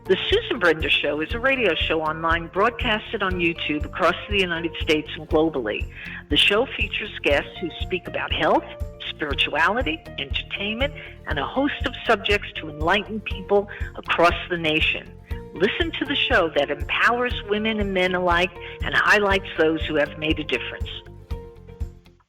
The Susan Brender Show is a radio show online broadcasted on YouTube across the United States and globally. The show features guests who speak about health, spirituality, entertainment, and a host of subjects to enlighten people across the nation. Listen to the show that empowers women and men alike and highlights those who have made a difference.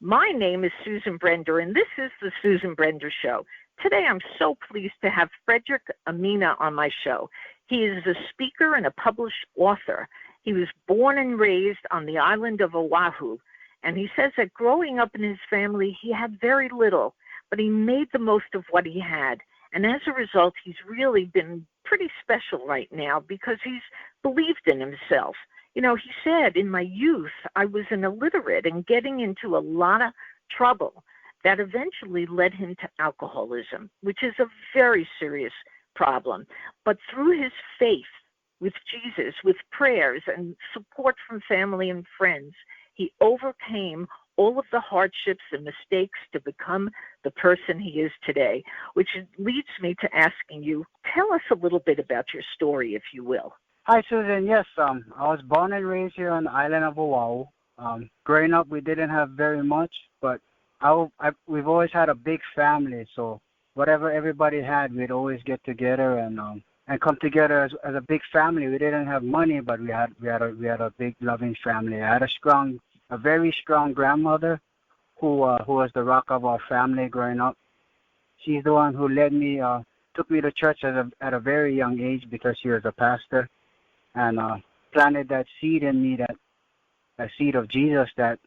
My name is Susan Brender, and this is the Susan Brender Show. Today, I'm so pleased to have Frederick Amina on my show. He is a speaker and a published author. He was born and raised on the island of Oahu, and he says that growing up in his family, he had very little, but he made the most of what he had. And as a result, he's really been pretty special right now because he's believed in himself. You know, he said, in my youth, I was an illiterate and getting into a lot of trouble that eventually led him to alcoholism, which is a very serious problem. But through his faith with Jesus, with prayers and support from family and friends, he overcame all of the hardships and mistakes to become the person he is today, which leads me to asking you, tell us a little bit about your story, if you will. Hi, Susan. Yes, I was born and raised here on the island of Oahu. Growing up, we didn't have very much, but we've always had a big family, so whatever everybody had, we'd always get together and come together as a big family. We didn't have money, but we had a big loving family. I had a very strong grandmother who was the rock of our family growing up. She's the one who took me to church at a very young age because she was a pastor, and planted that seed in me, that seed of Jesus, that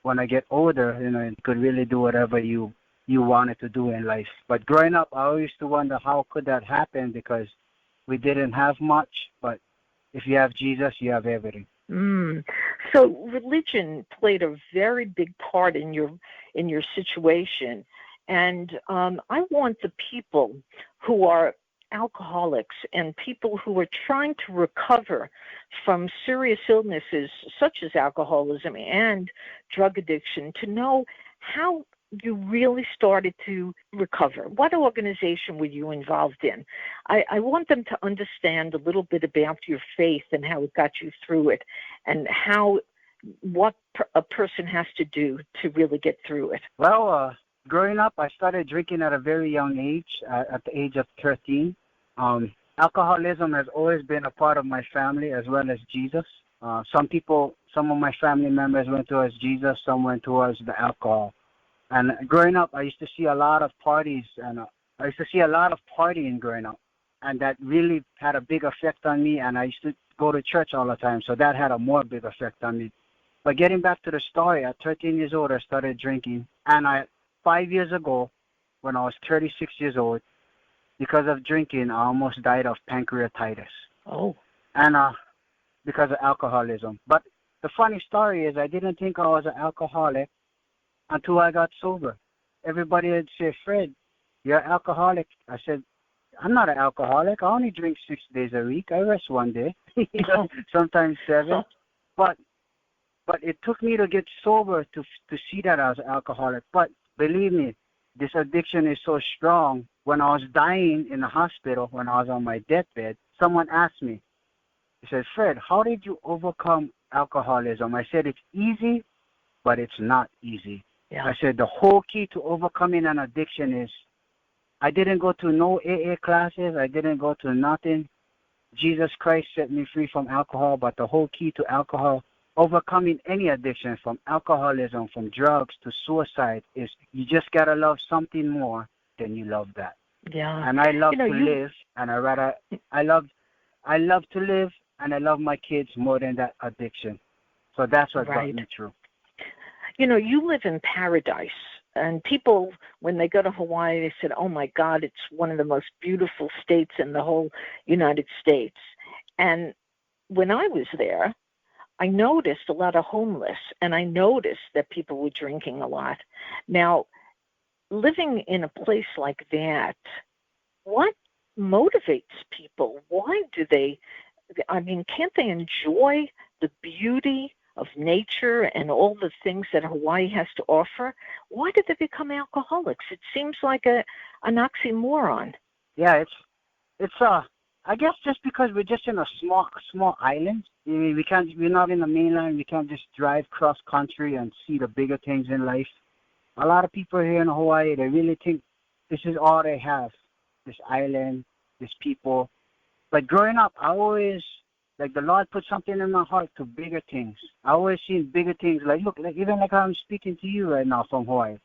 when I get older, you could really do whatever you wanted to do in life. But growing up, I always used to wonder how could that happen, because we didn't have much, but if you have Jesus, you have everything. So religion played a very big part in your situation, and I want the people who are alcoholics and people who are trying to recover from serious illnesses such as alcoholism and drug addiction to know how you really started to recover. What organization were you involved in? I want them to understand a little bit about your faith and how it got you through it, and what a person has to do to really get through it. Well, growing up, I started drinking at a very young age, at the age of 13. Alcoholism has always been a part of my family, as well as Jesus. Some of my family members went towards Jesus, some went towards the alcohol. And growing up, I used to see a lot of parties, and I used to see a lot of partying growing up. And that really had a big effect on me, and I used to go to church all the time, so that had a more big effect on me. But getting back to the story, at 13 years old, I started drinking. And 5 years ago, when I was 36 years old, because of drinking, I almost died of pancreatitis. Oh. And because of alcoholism. But the funny story is I didn't think I was an alcoholic until I got sober. Everybody would say, Fred, you're an alcoholic. I said, I'm not an alcoholic. I only drink 6 days a week. I rest one day, sometimes 7. But it took me to get sober to see that I was an alcoholic. But believe me, this addiction is so strong. When I was dying in the hospital, when I was on my deathbed, someone asked me, he said, Fred, how did you overcome alcoholism? I said, it's easy, but it's not easy. Yeah. I said, the whole key to overcoming an addiction is I didn't go to no AA classes. I didn't go to nothing. Jesus Christ set me free from alcohol, but the whole key to alcohol, overcoming any addiction, from alcoholism, from drugs to suicide, is you just got to love something more than you love that. Yeah. And I love to live, and I love to live, and I love my kids more than that addiction. So that's what got me through. You live in paradise, and people, when they go to Hawaii, they said, oh my God, it's one of the most beautiful states in the whole United States. And when I was there, I noticed a lot of homeless, and I noticed that people were drinking a lot. Now, living in a place like that, what motivates people? Why do they, can't they enjoy the beauty of nature and all the things that Hawaii has to offer? Why did they become alcoholics? It seems like an oxymoron. Yeah, it's I guess just because we're just in a small island, I mean, we're not in the mainland. We can't just drive cross country and see the bigger things in life. A lot of people here in Hawaii, they really think this is all they have, this island, this people. But growing up, I always, like, the Lord put something in my heart to bigger things. I always seen bigger things. Like, look, like even like how I'm speaking to you right now from Hawaii.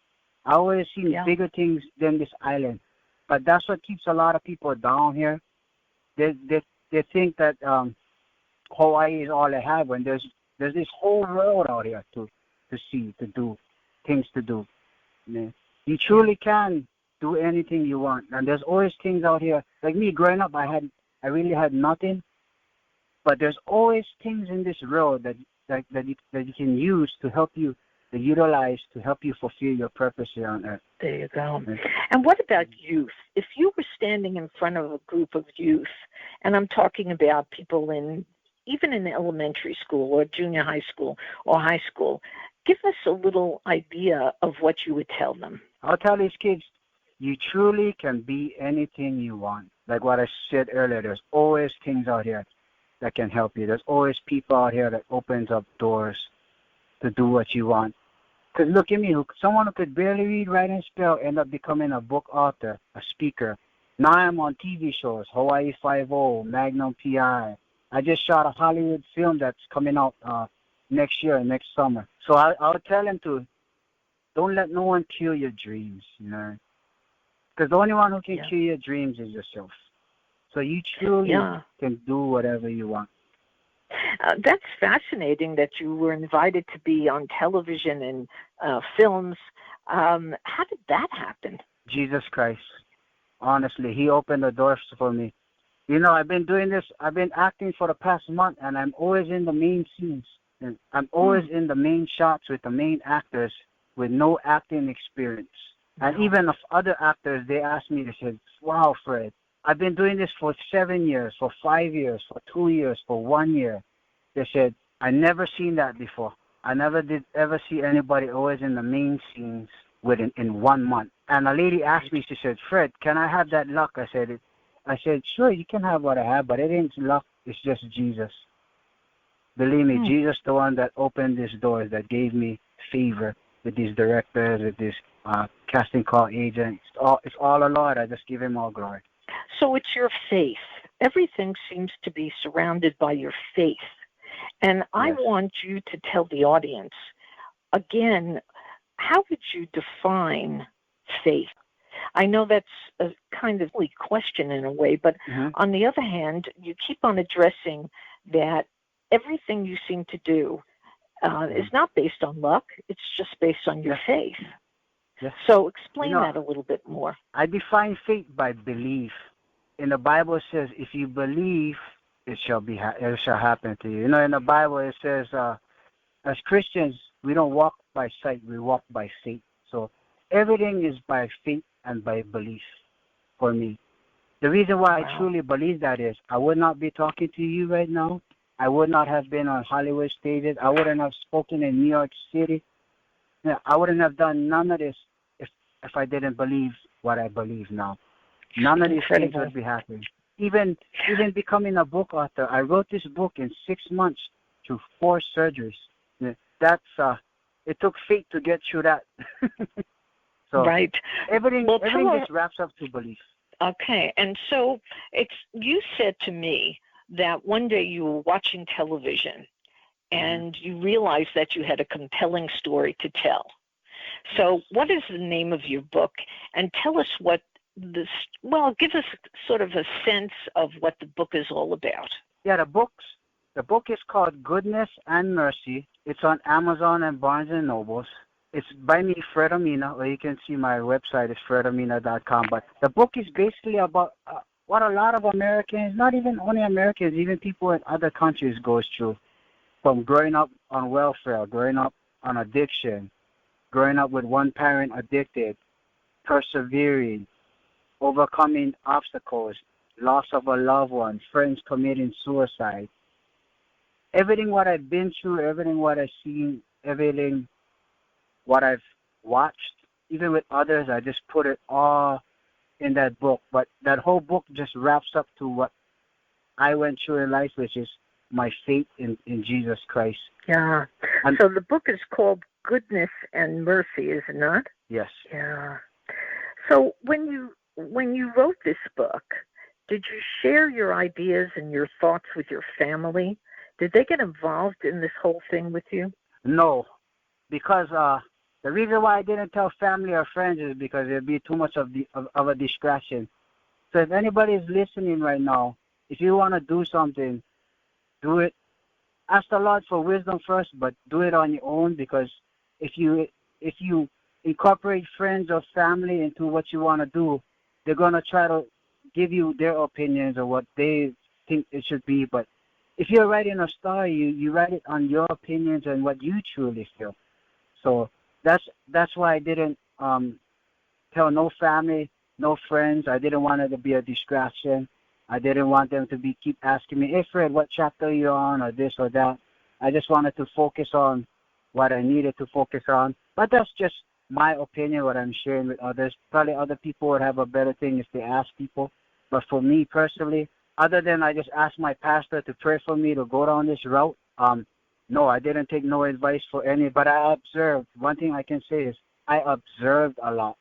I always seen bigger things than this island. But that's what keeps a lot of people down here. They think that Hawaii is all they have, when there's this whole world out here to see, to do, things to do. You truly can do anything you want, and there's always things out here. Like me, growing up, I really had nothing, but there's always things in this world that you can use to help you, to utilize to help you fulfill your purpose here on earth. There you go. And what about youth? If you were standing in front of a group of youth, and I'm talking about people even in elementary school or junior high school or high school, give us a little idea of what you would tell them. I'll tell these kids, you truly can be anything you want. Like what I said earlier, there's always things out here that can help you. There's always people out here that opens up doors to do what you want. Because look at me, someone who could barely read, write, and spell end up becoming a book author, a speaker. Now I'm on TV shows, Hawaii Five-0, Magnum P.I. I just shot a Hollywood film that's coming out next year, next summer. So I'll tell them to, don't let no one kill your dreams, Because the only one who can kill your dreams is yourself. So you truly can do whatever you want. That's fascinating that you were invited to be on television and films. How did that happen? Jesus Christ. Honestly, he opened the doors for me. I've been doing this. I've been acting for the past month, and I'm always in the main scenes. And I'm always in the main shots with the main actors with no acting experience. And even of other actors, they asked me, they said, wow, Fred, I've been doing this for 7 years, for 5 years, for 2 years, for 1 year. They said, I never seen that before. I never did ever see anybody always in the main scenes in 1 month. And a lady asked me, she said, Fred, can I have that luck? I said, sure, you can have what I have, but it ain't luck. It's just Jesus. Believe me, Jesus, the one that opened these doors, that gave me favor with these directors, with these casting call agents. It's all the Lord. I just give him all glory. So it's your faith. Everything seems to be surrounded by your faith. And I want you to tell the audience, again, how would you define faith? I know that's a kind of question in a way, but on the other hand, you keep on addressing that everything you seem to do is not based on luck. It's just based on your faith. Yes. So explain that a little bit more. I define faith by belief. In the Bible it says, if you believe, it shall happen to you. In the Bible it says, as Christians, we don't walk by sight, we walk by faith. So everything is by faith and by belief for me. The reason why I truly believe that is, I would not be talking to you right now. I would not have been on Hollywood stages. I wouldn't have spoken in New York City. I wouldn't have done none of this if I didn't believe what I believe now. None of these things would be happening. Even becoming a book author, I wrote this book in 6 months through 4 surgeries. It took faith to get through that. So everything just wraps up to belief. Okay, and so you said to me that one day you were watching television and you realized that you had a compelling story to tell. So what is the name of your book? And tell us give us sort of a sense of what the book is all about. Yeah, the book is called Goodness and Mercy. It's on Amazon and Barnes & Nobles. It's by me, Fred Amina, or you can see my website is fredamina.com. But the book is basically about what a lot of Americans, not even only Americans, even people in other countries goes through, from growing up on welfare, growing up on addiction, growing up with one parent addicted, persevering, overcoming obstacles, loss of a loved one, friends committing suicide. Everything what I've been through, everything what I've seen, everything what I've watched, even with others, I just put it all in that book. But that whole book just wraps up to what I went through in life, which is my faith in Jesus Christ. Yeah. And so the book is called Goodness and Mercy, is it not? yes. Yeah. So when you wrote this book, did you share your ideas and your thoughts with your family? Did they get involved in this whole thing with you? No, because the reason why I didn't tell family or friends is because it'd be too much of a distraction. So if anybody is listening right now, if you want to do something, do it. Ask the Lord for wisdom first, but do it on your own, because if you incorporate friends or family into what you want to do, they're going to try to give you their opinions or what they think it should be. But if you're writing a story, you write it on your opinions and what you truly feel. So that's why I didn't tell no family, no friends. I didn't want it to be a distraction. I didn't want them to keep asking me, hey, Fred, what chapter are you on, or this or that. I just wanted to focus on what I needed to focus on. But that's just my opinion, what I'm sharing with others. Probably other people would have a better thing if they ask people. But for me personally, other than I just asked my pastor to pray for me to go down this route, no, I didn't take no advice for any. But I observed. One thing I can say is I observed a lot.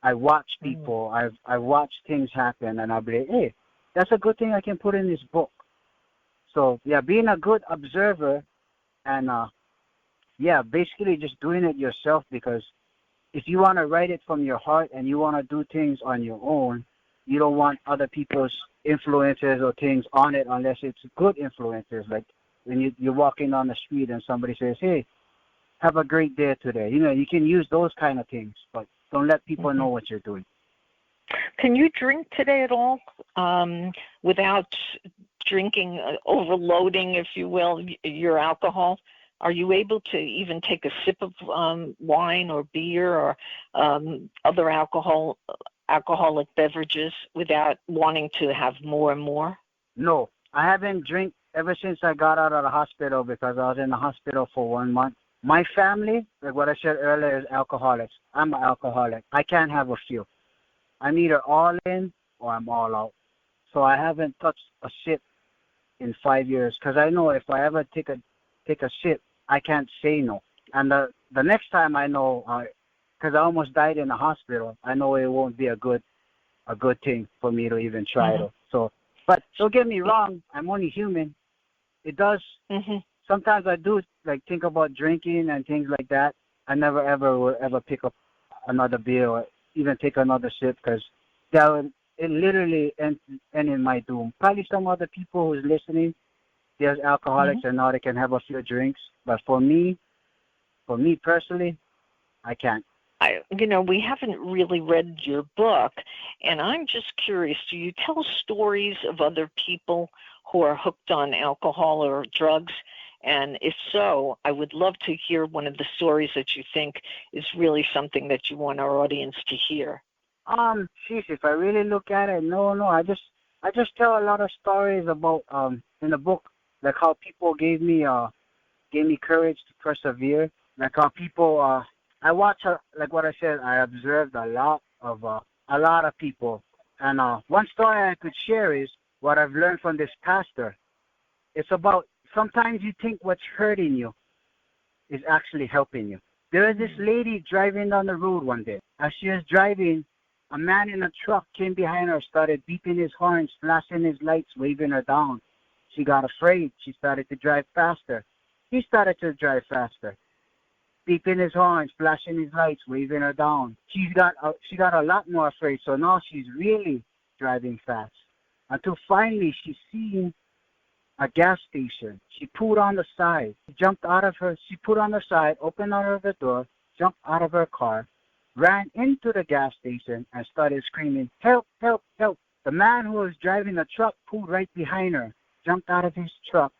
I watched people. I watched things happen, and I'll be like, hey, that's a good thing I can put in this book. So, yeah, being a good observer and, basically just doing it yourself, because if you want to write it from your heart and you want to do things on your own, you don't want other people's influences or things on it unless it's good influences. Like when you're walking on the street and somebody says, hey, have a great day today. You can use those kind of things, but don't let people know what you're doing. Can you drink today at all without drinking, overloading, if you will, your alcohol? Are you able to even take a sip of wine or beer or other alcoholic beverages without wanting to have more and more? No, I haven't drank ever since I got out of the hospital, because I was in the hospital for 1 month. My family, like what I said earlier, is alcoholics. I'm an alcoholic. I can't have a few. I'm either all in or I'm all out. So I haven't touched a sip in 5 years, because I know if I ever take a sip, I can't say no. And the next time I know, because I almost died in the hospital, I know it won't be a good thing for me to even try it. So, but don't get me wrong, I'm only human. It does. Sometimes I do think about drinking and things like that. I never ever will ever pick up another beer or even take another sip, because it literally end in my doom. Probably some other people who's listening, there's alcoholics and now they can have a few drinks. But for me personally, I can't. We haven't really read your book, and I'm just curious, do you tell stories of other people who are hooked on alcohol or drugs? And if so, I would love to hear one of the stories that you think is really something that you want our audience to hear. If I really look at it, no. I just tell a lot of stories about in the book, like how people gave me courage to persevere. Like how people I watch, like what I said, I observed a lot of people. And one story I could share is what I've learned from this pastor. It's about sometimes you think what's hurting you is actually helping you. There was this lady driving down the road one day. As she was driving, a man in a truck came behind her, started beeping his horns, flashing his lights, waving her down. She got afraid. She started to drive faster. He started to drive faster, beeping his horns, flashing his lights, waving her down. She got a lot more afraid, so now she's really driving fast. Until finally she seen a gas station. She pulled on the side. She put on the side, opened out of the door, jumped out of her car, ran into the gas station and started screaming, help, help, help. The man who was driving the truck pulled right behind her, jumped out of his truck,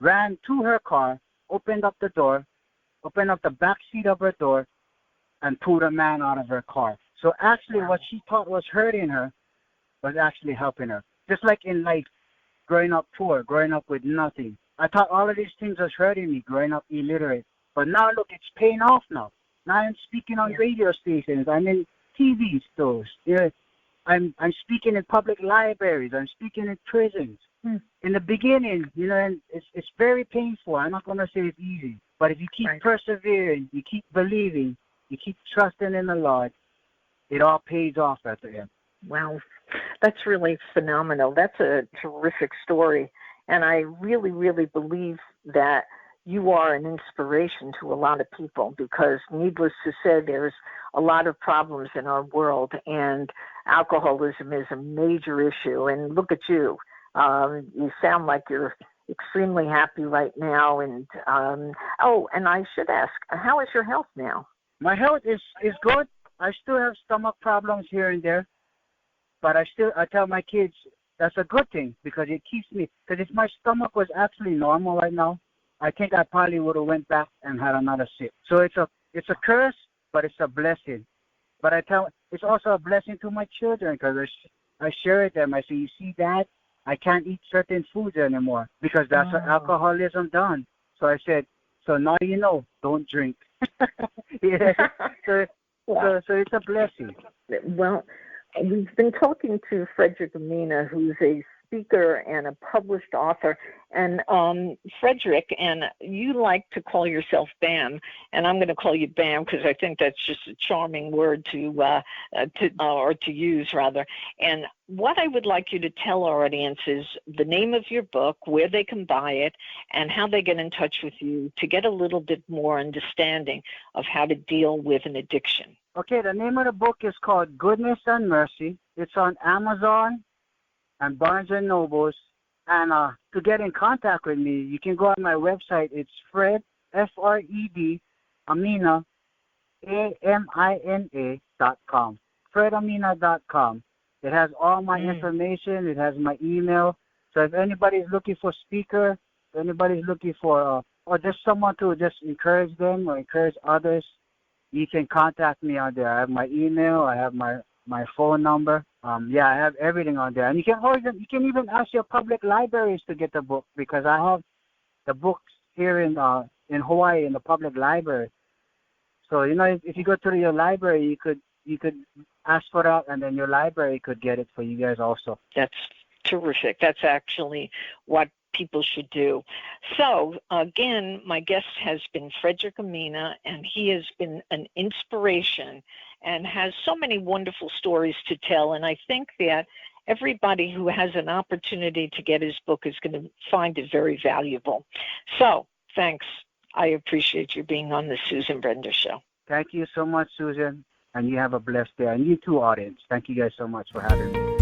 ran to her car, opened up the back seat of her door, and pulled a man out of her car. So actually what she thought was hurting her was actually helping her. Just like in life, growing up poor, growing up with nothing. I thought all of these things was hurting me, growing up illiterate. But now look, it's paying off now. Now I'm speaking on radio stations. I'm in TV shows. I'm speaking in public libraries. I'm speaking in prisons. In the beginning, and it's very painful. I'm not going to say it's easy. But if you keep persevering, you keep believing, you keep trusting in the Lord, it all pays off at the end. Wow. That's really phenomenal. That's a terrific story. And I really, really believe that you are an inspiration to a lot of people because, needless to say, there's a lot of problems in our world, and alcoholism is a major issue. And look at you. You sound like you're extremely happy right now. And and I should ask, how is your health now? My health is good. I still have stomach problems here and there, but I tell my kids that's a good thing because it keeps me. Because if my stomach was actually normal right now, I think I probably would have went back and had another sip. So it's a curse, but it's a blessing. But it's also a blessing to my children because I share it with them. I say, you see, Dad, I can't eat certain foods anymore because that's what alcoholism done. So I said, so now you know, don't drink. Yeah. So it's a blessing. Well, we've been talking to Frederick Amina, who's a speaker and a published author. And Frederick, and you like to call yourself Bam, and I'm going to call you Bam because I think that's just a charming word to use rather. And what I would like you to tell our audience is the name of your book, where they can buy it, and how they get in touch with you to get a little bit more understanding of how to deal with an addiction. Okay, the name of the book is called Goodness and Mercy. It's on Amazon and Barnes & Nobles. And to get in contact with me, you can go on my website. It's Fred, F-R-E-D, Amina, AMINA.com, FredAmina.com. It has all my information. It has my email. So if anybody's looking for a speaker, if anybody's looking for, or just someone to just encourage them or encourage others, you can contact me on there. I have my email. I have my phone number. I have everything on there. And you can even ask your public libraries to get the book because I have the books here in Hawaii in the public library. So if you go to your library, you could ask for that, and then your library could get it for you guys also. That's terrific. That's actually what people should do. So, again, my guest has been Frederick Amina, and he has been an inspiration and has so many wonderful stories to tell. And I think that everybody who has an opportunity to get his book is going to find it very valuable. So, thanks. I appreciate you being on the Susan Brender Show. Thank you so much, Susan. And you have a blessed day. And you too, audience. Thank you guys so much for having me.